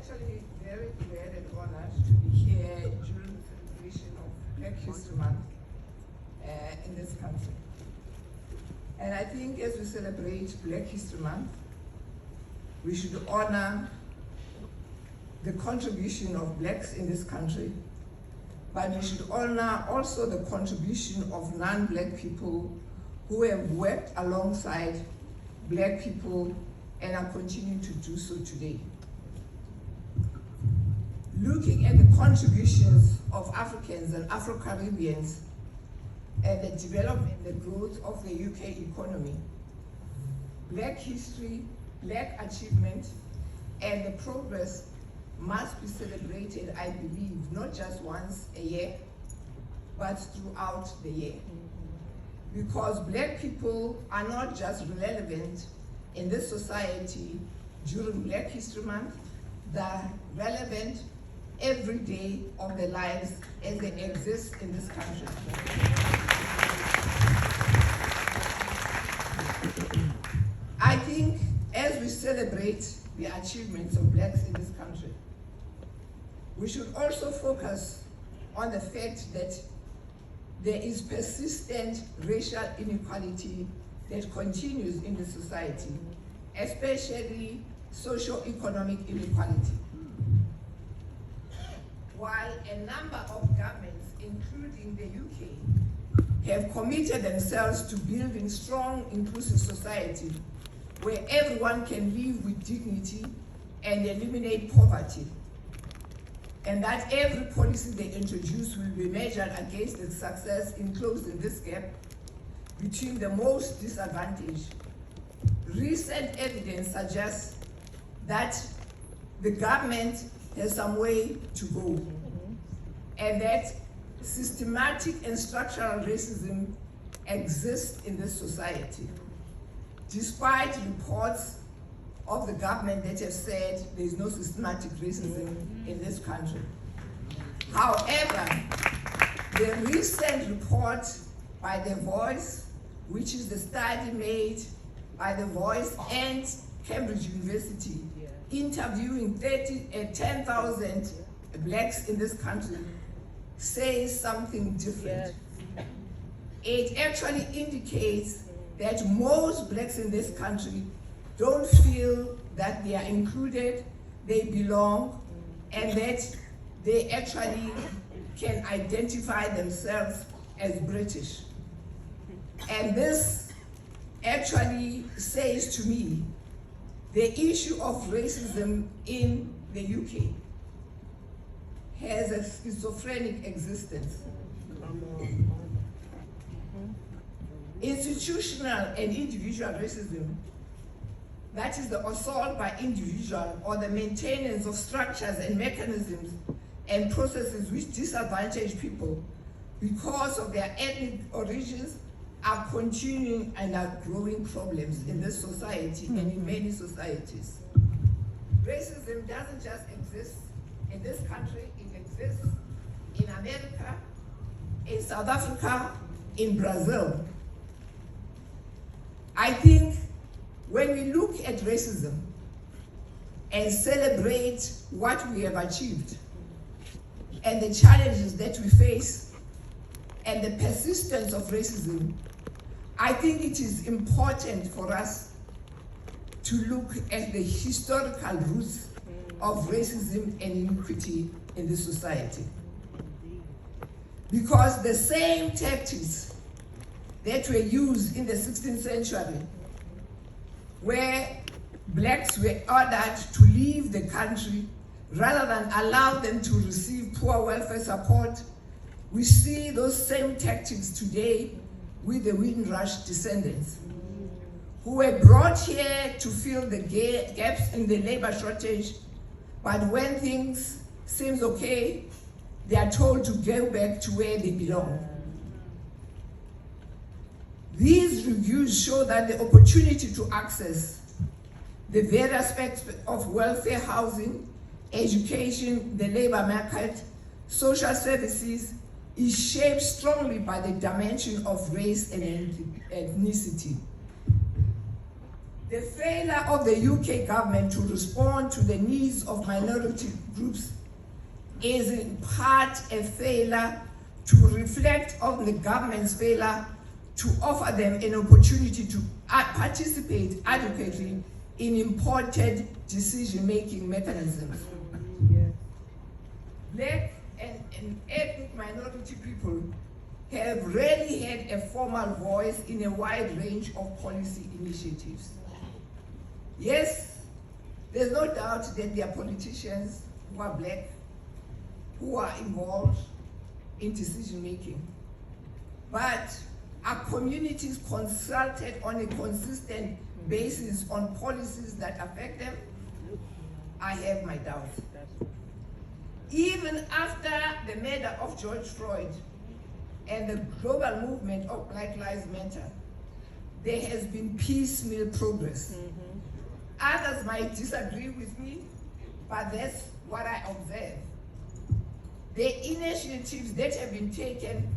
actually very glad and honored to be here during the celebration of Black History Month in this country. And I think as we celebrate Black History Month, we should honor the contribution of blacks in this country, but we should honor also the contribution of non-black people who have worked alongside black people and are continuing to do so today. Looking at the contributions of Africans and Afro-Caribbeans and the development and the growth of the UK economy, Black history, Black achievement, and the progress must be celebrated, I believe, not just once a year, but throughout the year. Because Black people are not just relevant in this society during Black History Month, they're relevant every day of their lives as they exist in this country. I think as we celebrate the achievements of blacks in this country, we should also focus on the fact that there is persistent racial inequality that continues in the society, especially socio-economic inequality. While a number of governments, including the UK, have committed themselves to building strong, inclusive society where everyone can live with dignity and eliminate poverty, and that every policy they introduce will be measured against its success in closing this gap between the most disadvantaged. Recent evidence suggests that the government has some way to go, and that systematic and structural racism exists in this society, despite reports of the government that have said there is no systematic racism in this country. However, the recent report by The Voice, which is the study made by The Voice and Cambridge University, interviewing 10,000 blacks in this country, says something different. It actually indicates that most blacks in this country don't feel that they are included, they belong, and that they actually can identify themselves as British. And this actually says to me, the issue of racism in the UK has a schizophrenic existence. Institutional and individual racism, that is the assault by individual or the maintenance of structures and mechanisms and processes which disadvantage people because of their ethnic origins, are continuing and are growing problems in this society and in many societies. Racism doesn't just exist in this country, it exists in America, in South Africa, in Brazil. I think when we look at racism and celebrate what we have achieved and the challenges that we face and the persistence of racism, I think it is important for us to look at the historical roots of racism and inequity in this society. Because the same tactics that were used in the 16th century, where blacks were ordered to leave the country rather than allow them to receive poor welfare support, we see those same tactics today with the Windrush descendants, who were brought here to fill the gaps in the labor shortage, but when things seems okay, they are told to go back to where they belong. These reviews show that the opportunity to access the various aspects of welfare, housing, education, the labor market, social services, is shaped strongly by the dimension of race and ethnicity. The failure of the UK government to respond to the needs of minority groups is in part a failure to reflect on the government's failure to offer them an opportunity to participate adequately in important decision-making mechanisms. Black and ethnic minority people have rarely had a formal voice in a wide range of policy initiatives. Yes, there's no doubt that there are politicians who are black who are involved in decision-making. But are communities consulted on a consistent basis on policies that affect them? I have my doubts. Even after the murder of George Floyd and the global movement of Black Lives Matter, there has been piecemeal progress. Others might disagree with me, but that's what I observe. The initiatives that have been taken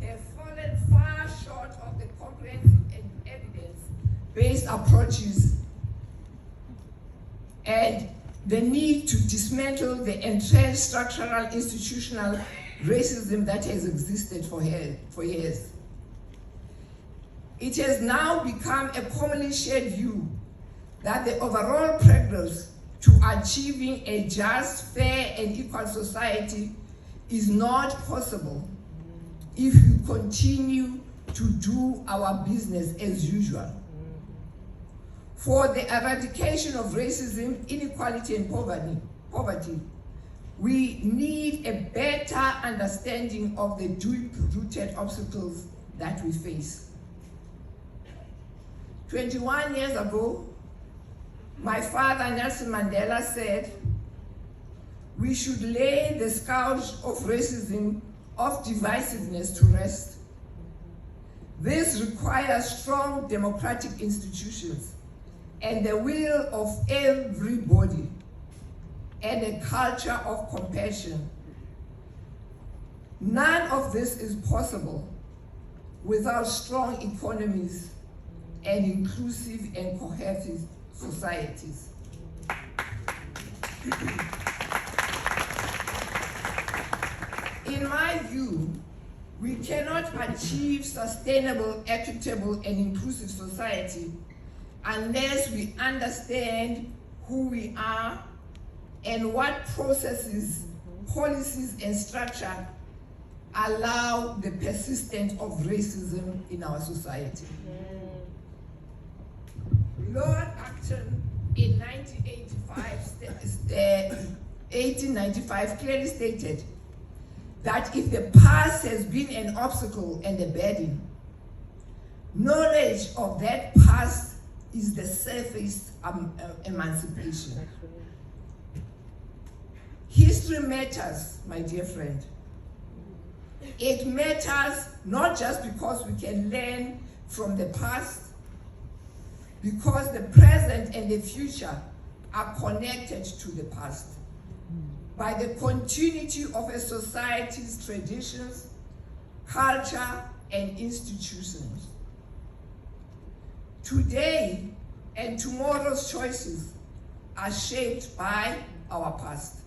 have fallen far short of the comprehensive and evidence-based approaches and the need to dismantle the entrenched structural institutional racism that has existed for years. It has now become a commonly shared view that the overall progress to achieving a just, fair, and equal society is not possible if we continue to do our business as usual. For the eradication of racism, inequality, and poverty, we need a better understanding of the deep-rooted obstacles that we face. 21 years ago, my father, Nelson Mandela, said, "We should lay the scourge of racism, of divisiveness to rest." This requires strong democratic institutions and the will of everybody and a culture of compassion. None of this is possible without strong economies and inclusive and cohesive societies. In my view, we cannot achieve sustainable, equitable, and inclusive society unless we understand who we are and what processes, policies, and structure allow the persistence of racism in our society. Lord Acton in 1895 clearly stated that if the past has been an obstacle and a burden, knowledge of that past is the safest emancipation. History matters, my dear friend. It matters not just because we can learn from the past, because the present and the future are connected to the past by the continuity of a society's traditions, culture, and institutions. Today and tomorrow's choices are shaped by our past,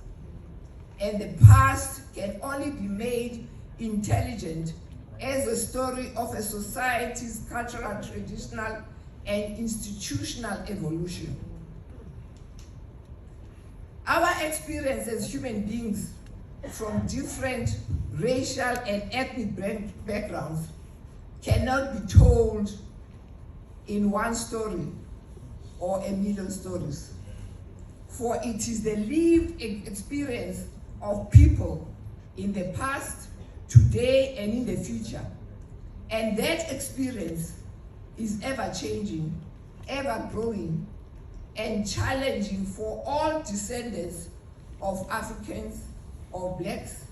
and the past can only be made intelligent as a story of a society's cultural, traditional, and institutional evolution. Our experience as human beings from different racial and ethnic backgrounds cannot be told in one story or a million stories, for it is the lived experience of people in the past, today, and in the future. And that experience is ever changing, ever growing, and challenging for all descendants of Africans, of Blacks,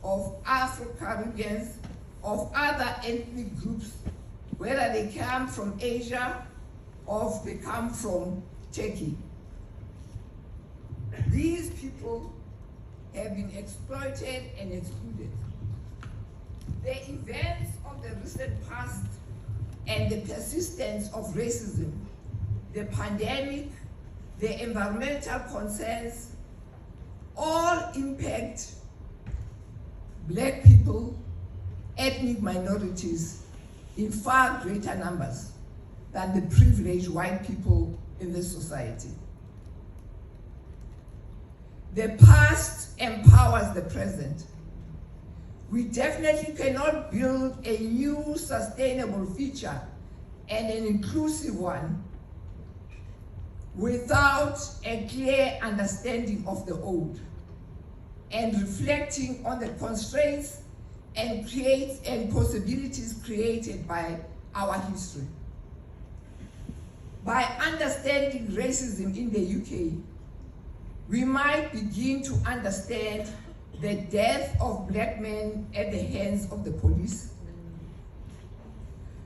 of Afro-Caribbeans, of other ethnic groups, whether they come from Asia or if they come from Turkey. These people have been exploited and excluded. The events of the recent past and the persistence of racism the pandemic, the environmental concerns, all impact Black people, ethnic minorities in far greater numbers than the privileged white people in this society. The past empowers the present. We definitely cannot build a new sustainable future and an inclusive one without a clear understanding of the old and reflecting on the constraints and possibilities created by our history. By understanding racism in the UK, we might begin to understand the death of Black men at the hands of the police.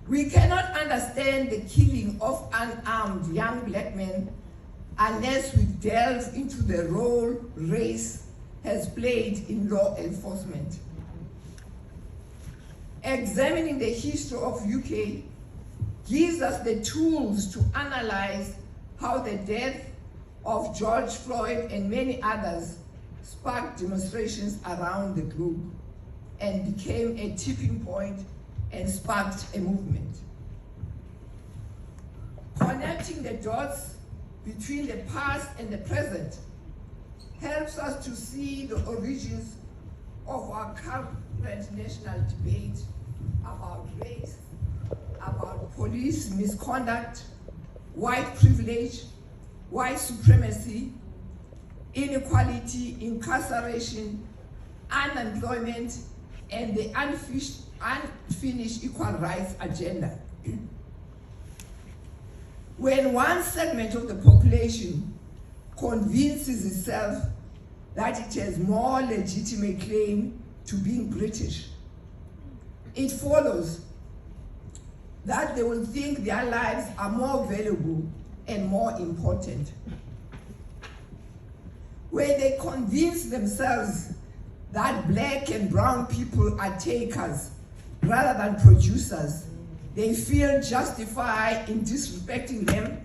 We cannot understand the killing of unarmed young Black men unless we delve into the role race has played in law enforcement. Examining the history of UK gives us the tools to analyze how the death of George Floyd and many others sparked demonstrations around the globe and became a tipping point and sparked a movement. Connecting the dots between the past and the present helps us to see the origins of our current national debate about race, about police misconduct, white privilege, white supremacy, inequality, incarceration, unemployment, and the unfinished equal rights agenda. When one segment of the population convinces itself that it has more legitimate claim to being British, it follows that they will think their lives are more valuable and more important. When they convince themselves that Black and brown people are takers rather than producers, they feel justified in disrespecting them,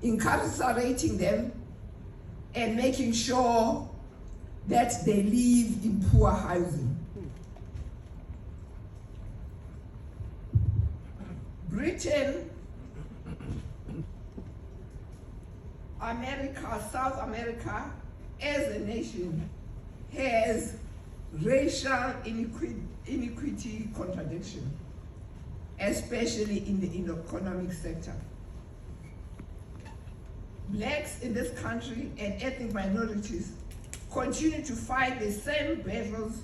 incarcerating them, and making sure that they live in poor housing. Britain, America, South America, as a nation, has racial inequity contradiction, especially in the economic sector. Blacks in this country and ethnic minorities continue to fight the same battles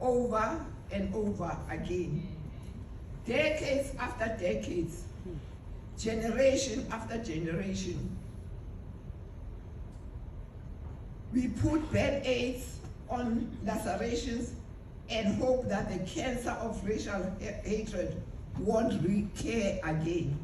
over and over again. Decades after decades, generation after generation, we put band-aids on lacerations and hope that the cancer of racial hatred won't recur again.